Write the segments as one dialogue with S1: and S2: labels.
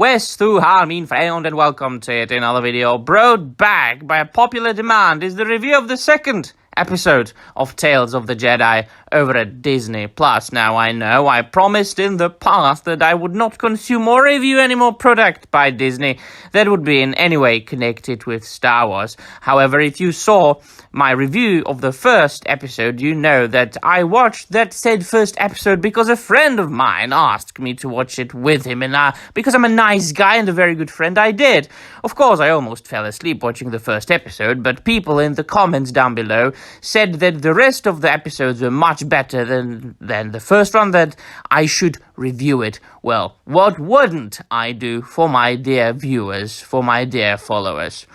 S1: West through Harmin found and welcome to it. Another video brought back by popular demand is the review of the second episode of Tales of the Jedi over at Disney Plus. Now, I know I promised in the past that I would not consume or review any more product by Disney that would be in any way connected with Star Wars. However, if you saw my review of the first episode, you know that I watched that said first episode because a friend of mine asked me to watch it with him, and because I'm a nice guy and a very good friend, I did. Of course, I almost fell asleep watching the first episode, but people in the comments down below said that the rest of the episodes were much better than the first one, that I should review it. Well, what wouldn't I do for my dear viewers, for my dear followers?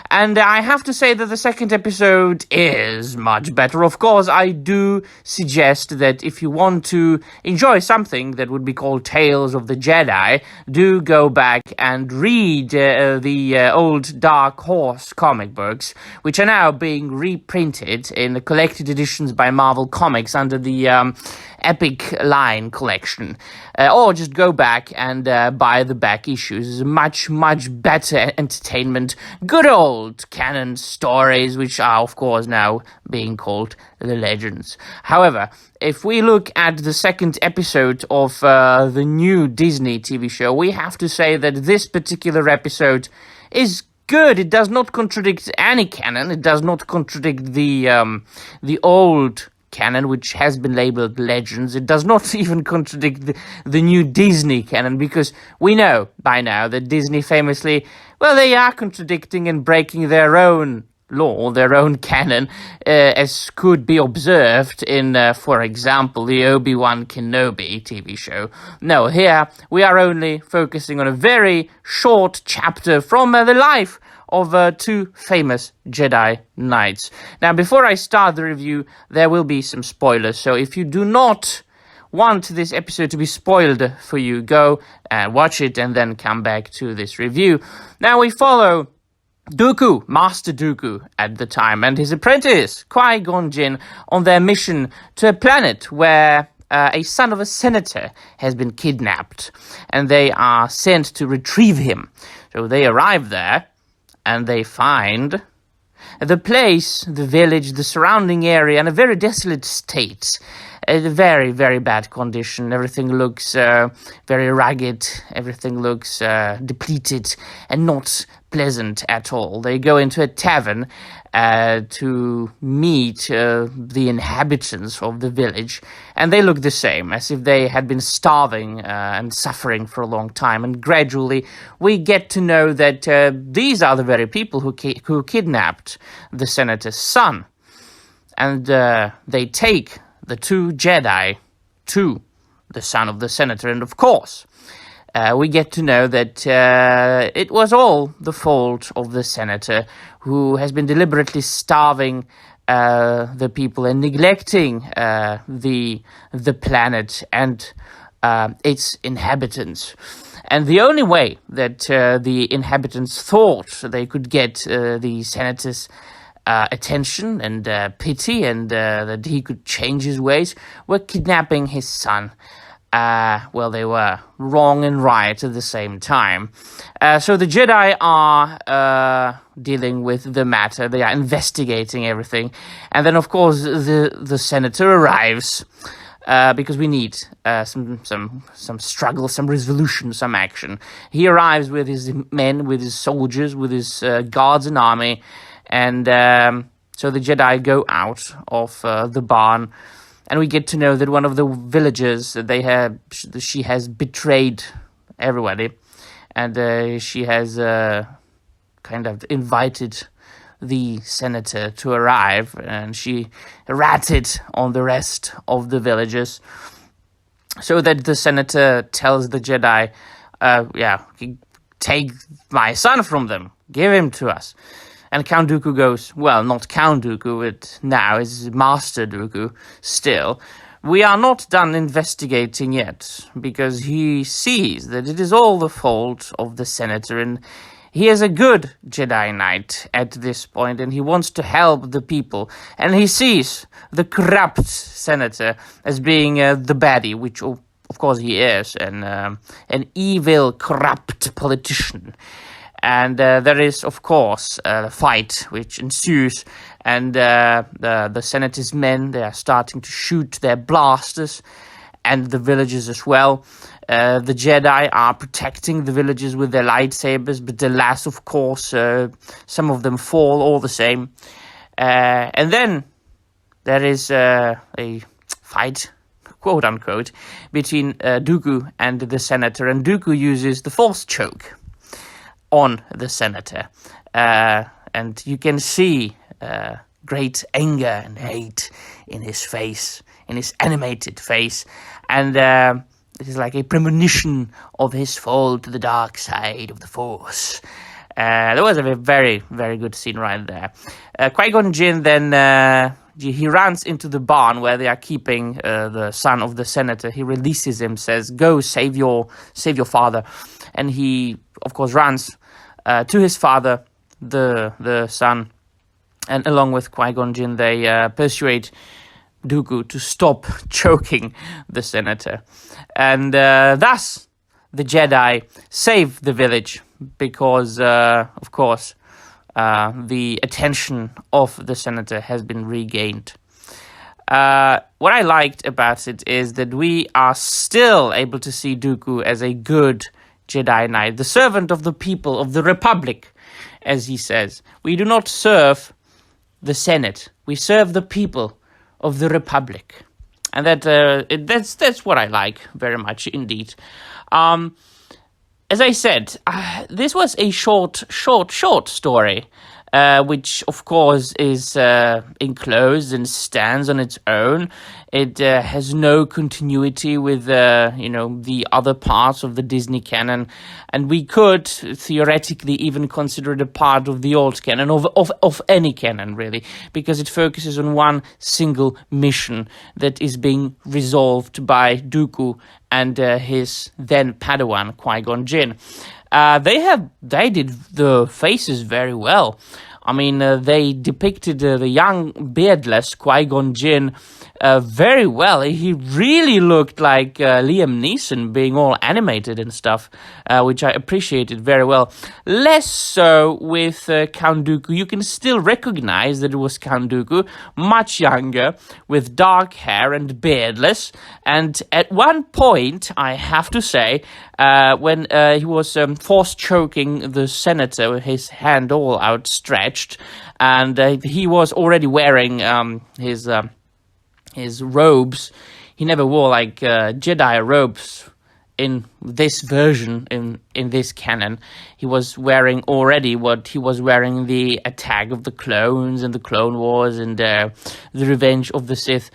S1: And I have to say that the second episode is much better. Of course, I do suggest that if you want to enjoy something that would be called Tales of the Jedi, do go back and read the old Dark Horse comic books, which are now being reprinted in the collected editions by Marvel Comics under the Epic Line collection. Or just go back and buy the back issues. It's much, much better entertainment. Good old canon stories, which are, of course, now being called the Legends. However, if we look at the second episode of the new Disney TV show, we have to say that this particular episode is good. It does not contradict any canon. It does not contradict the old canon, which has been labeled Legends. It does not even contradict the new Disney canon, because we know by now that Disney famously, well, they are contradicting and breaking their own law, their own canon, as could be observed in, for example, the Obi-Wan Kenobi TV show. No, here we are only focusing on a very short chapter from the life of two famous Jedi Knights. Now, before I start the review, there will be some spoilers, so if you do not want this episode to be spoiled for you, go and watch it and then come back to this review. Now, we follow Dooku, Master Dooku at the time, and his apprentice, Qui-Gon Jinn, on their mission to a planet where a son of a senator has been kidnapped, and they are sent to retrieve him. So they arrive there, and they find the place, the village, the surrounding area in a very desolate state. A very, very bad condition. Everything looks very ragged. Everything looks depleted and not pleasant at all. They go into a tavern to meet the inhabitants of the village, and they look the same, as if they had been starving and suffering for a long time. And gradually, we get to know that these are the very people who kidnapped the senator's son, and they take the two Jedi to the son of the senator, and of course, we get to know that it was all the fault of the senator, who has been deliberately starving the people and neglecting the planet and its inhabitants. And the only way that the inhabitants thought they could get the senator's attention and pity, and that he could change his ways, were kidnapping his son. Well, they were wrong and right at the same time. So the Jedi are dealing with the matter. They are investigating everything. And then, of course, the senator arrives, because we need some struggle, some resolution, some action. He arrives with his men, with his soldiers, with his guards and army. And so the Jedi go out of the barn, and we get to know that one of the villagers, she has betrayed everybody, and she has kind of invited the senator to arrive, and she ratted on the rest of the villagers, so that the senator tells the Jedi, take my son from them, give him to us. And Count Dooku goes, well, not Count Dooku, but now is Master Dooku still. We are not done investigating yet, because he sees that it is all the fault of the senator, and he is a good Jedi Knight at this point, and he wants to help the people. And he sees the corrupt senator as being the baddie, which of course, he is an evil, corrupt politician. And there is, of course, a fight which ensues, and the Senator's men, they are starting to shoot their blasters, and the villagers as well. The Jedi are protecting the villagers with their lightsabers, but alas, of course, some of them fall all the same. And then there is a fight, quote unquote, between Dooku and the Senator, and Dooku uses the Force choke on the Senator. And you can see great anger and hate in his face, in his animated face. And it is like a premonition of his fall to the dark side of the Force. There was a very, very good scene right there. Qui-Gon Jinn then he runs into the barn where they are keeping the son of the Senator. He releases him, says, "Go save your father," and he, of course, runs to his father, the son, and along with Qui-Gon Jinn, they persuade Dooku to stop choking the Senator, and thus the Jedi save the village because, of course, the attention of the Senator has been regained. What I liked about it is that we are still able to see Dooku as a good Jedi Knight, the servant of the people of the Republic, as he says. We do not serve the Senate. We serve the people of the Republic. And that's what I like very much indeed. As I said, this was a short story, which of course is enclosed and stands on its own. It has no continuity with the other parts of the Disney canon, and we could theoretically even consider it a part of the old canon, of any canon really, because it focuses on one single mission that is being resolved by Dooku and his then Padawan Qui-Gon Jinn. They did the faces very well. I mean, they depicted the young beardless Qui-Gon Jinn very well. He really looked like Liam Neeson being all animated and stuff, which I appreciated very well. Less so with Count Dooku. You can still recognize that it was Count Dooku, much younger, with dark hair and beardless. And at one point, I have to say, when he was force choking the Senator with his hand all outstretched, and he was already wearing his robes. He never wore like Jedi robes in this version, in this canon. He was wearing already what he was wearing in the Attack of the Clones and the Clone Wars and the Revenge of the Sith.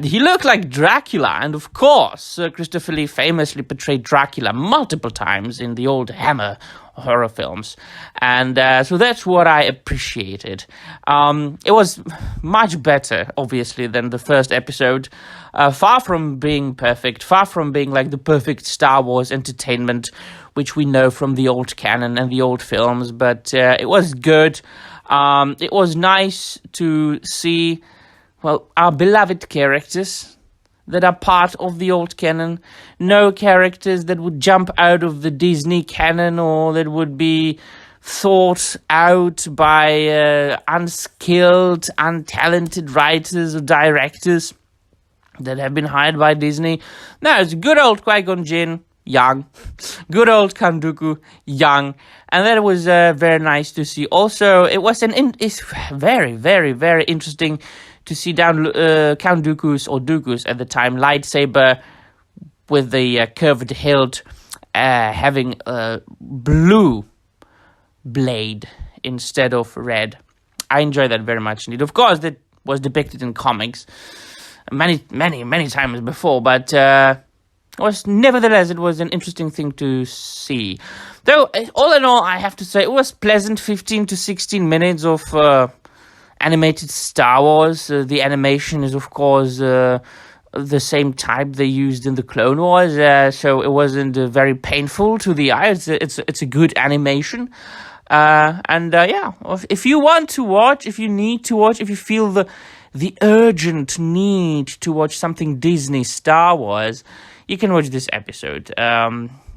S1: He looked like Dracula, and of course, Christopher Lee famously portrayed Dracula multiple times in the old Hammer horror films, and so that's what I appreciated. It was much better, obviously, than the first episode. Far from being perfect, far from being like the perfect Star Wars entertainment, which we know from the old canon and the old films, but it was good. It was nice to see, well, our beloved characters that are part of the old canon. No characters that would jump out of the Disney canon or that would be thought out by unskilled, untalented writers or directors that have been hired by Disney. No, it's good old Qui-Gon Jinn, young. Good old Count Dooku, young. And that was very nice to see. Also, it was it's very, very, very interesting to see Count Dooku's at the time lightsaber with the curved hilt having a blue blade instead of red. I enjoyed that very much indeed. Of course, that was depicted in comics many, many, many times before, but nevertheless, it was an interesting thing to see. Though, all in all, I have to say, it was pleasant 15 to 16 minutes of animated Star Wars. The animation is, of course, the same type they used in the Clone Wars, so it wasn't very painful to the eye. It's a good animation, and yeah, if you want to watch, if you need to watch, if you feel the urgent need to watch something Disney Star Wars, you can watch this episode.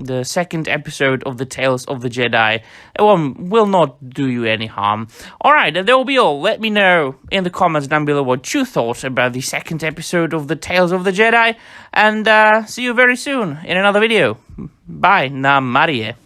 S1: The second episode of the Tales of the Jedi will not do you any harm. Alright, that will be all. Let me know in the comments down below what you thought about the second episode of the Tales of the Jedi, and see you very soon in another video. Bye, Namarie.